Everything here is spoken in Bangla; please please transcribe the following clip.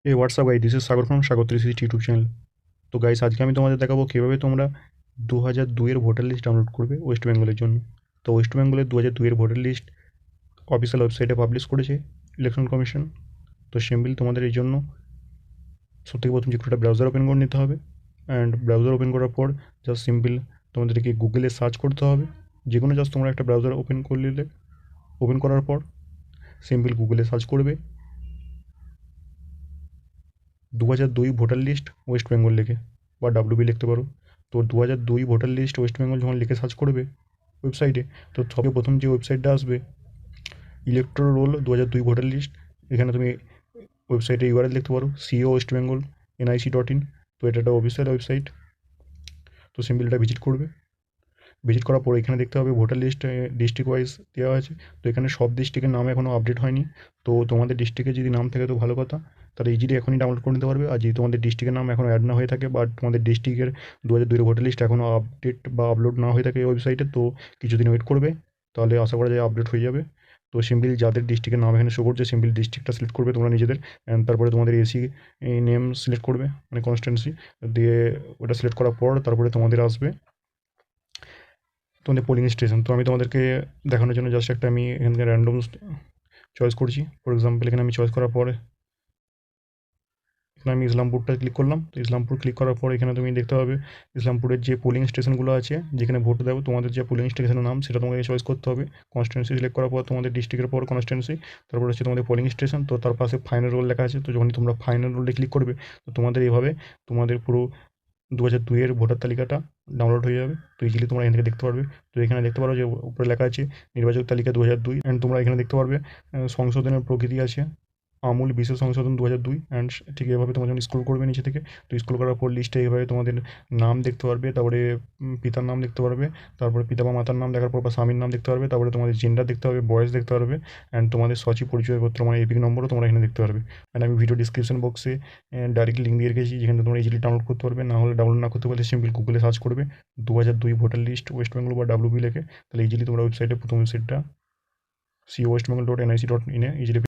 এই WhatsApp guys, this is Sagar from Sagar 360 YouTube channel. তো গাইস, আজকে আমি তোমাদের দেখাবো কীভাবে তোমরা 2002-এর ভোটার লিস্ট ডাউনলোড করবে ওয়েস্ট বেঙ্গলের জন্য। তো ওয়েস্ট বেঙ্গলের 2002-এর ভোটার লিস্ট অফিসিয়াল ওয়েবসাইটে পাবলিশ করেছে ইলেকশন কমিশন। তো সিম্পল তোমাদের এই জন্য সবথেকে প্রথম যে কোনো একটা ব্রাউজার ওপেন করে নিতে হবে। অ্যান্ড ব্রাউজার ওপেন করার পর জাস্ট সিম্পল তোমাদেরকে গুগলে সার্চ করতে হবে। যে কোনো জাস্ট তোমরা একটা ব্রাউজার ওপেন করলে, ওপেন করার পর সিম্পল গুগলে সার্চ করবে 2002 ভোটার লিস্ট ওয়েস্ট বেঙ্গল লিখে, বা ডাব্লিউবি লিখতে পারো। তো 2002 ভোটার লিস্ট ওয়েস্ট বেঙ্গল যখন লিখে সার্চ করবে ওয়েবসাইটে, তো সবে প্রথম যে ওয়েবসাইটটা আসবে ইলেকট্রাল রোল 2002 ভোটার লিস্ট। এখানে তুমি ওয়েবসাইটে ইউআরএল লিখতে পারো সিও ওয়েস্ট বেঙ্গল NIC.in। তো এটা একটা অফিসিয়াল ওয়েবসাইট। তো সিম্পল এটা ভিজিট করবে। ভিজিট করার পর এখানে দেখতে হবে ভোটার লিস্ট ডিস্ট্রিক্ট ওয়াইজ দেওয়া আছে। তো এখানে সব ডিস্ট্রিক্টের নাম এখনও আপডেট হয়নি। তো তোমাদের ডিস্ট্রিক্টে যদি নাম থাকে তো ভালো কথা, তাহলে ইজিলি এখনই ডাউনলোড করে নিতে পারবে। আর যদি তোমাদের ডিস্ট্রিক্টের নাম এখনও অ্যাড না হয়ে থাকে, বা তোমাদের ডিস্ট্রিক্টের 2002 ভোটার লিস্ট এখনও আপডেট বা আপলোড না হয়ে থাকে এই ওয়েবসাইটে, তো কিছুদিন ওয়েট করবে, তাহলে আশা করা যায় আপডেট হয়ে যাবে। তো সিম্পল যাদের ডিস্ট্রিক্টের নাম এখানে শো করছে, সিম্পল ডিস্ট্রিক্টটা সিলেক্ট করবে তোমরা নিজেদের। অ্যান্ড তারপরে তোমাদের এসি নেম সিলেক্ট করবে, মানে কনস্টিটুয়েন্সি দিয়ে। ওটা সিলেক্ট করার পর তারপরে তোমাদের আসবে তোমাদের পোলিং স্টেশন। তো আমি তোমাদেরকে দেখানোর জন্য জাস্ট একটা আমি এখান থেকে র্যান্ডম চয়েস করছি। ফর এক্সাম্পল এখানে আমি চয়েস করার পরে এখানে আমি ইসলামপুরটা ক্লিক করলাম। তো ইসলামপুর ক্লিক করার পর এখানে তুমি দেখতে পাবে ইসলামপুরের যে পোলিং স্টেশনগুলো আছে, যেখানে ভোট দেবো, তোমাদের যে পোলিং স্টেশনের নাম সেটা তোমাকে চয়েস করতে হবে। কনস্টিটুয়েন্সি সিলেক্ট করার পর তোমাদের ডিস্ট্রিক্টের পর কনস্টিটুয়েন্সি, তারপর হচ্ছে তোমাদের পোলিং স্টেশন। তো তার পাশে ফাইনাল রোল লেখা আছে। তো যখনই তোমরা ফাইনাল রোলে ক্লিক করবে, তো তোমাদের এইভাবে তোমাদের পুরো 2002-এর ভোটার তালিকাটা ডাউনলোড হয়ে যাবে। তো ইজিলি তোমরা এখান থেকে দেখতে পারবে। তো এখানে দেখতে পারো যে উপরে লেখা আছে নির্বাচক তালিকা 2002। অ্যান্ড তোমরা এখানে দেখতে পারবে সংশোধনের প্রকৃতি আছে আমূল বিশেষ সংশোধন 2002। অ্যান্ড ঠিক এভাবে তোমরা যখন স্ক্রল করবে নিচে থেকে, তো স্ক্রল করার পর লিস্টে এইভাবে তোমাদের নাম দেখতে পারবে, তারপরে পিতার নাম দেখতে পারবে, তারপরে পিতা বা মাতার নাম দেখার পর বা স্বামীর নাম দেখতে পারবে, তারপরে তোমাদের জেন্ডার দেখতে পারবে, বয়স দেখতে পারবে, অ্যান্ড তোমাদের সচিব পরিচয়পত্র মানে এপিক নম্বরও তোমরা এখানে দেখতে পারবে। অ্যান্ড আমি ভিডিও ডিসক্রিপশন বক্সে ডাইরেক্ট লিঙ্ক দিয়ে রেখেছি, যেখানে তোমরা ইজিলি ডাউনলোড করতে পারবে। না হলে ডাউনলোড না করতে পারলে সিম্পল গুগলে সার্চ করবে 2002 ভোটার লিস্ট ওয়েস্ট বেঙ্গল বা ডাব্লিউবি লেখে, তাহলে ইজিলি তোমরা ওয়েবসাইটে প্রথম ওয়েবসাইটটা COWestbengal.nic.in এ ইজিলি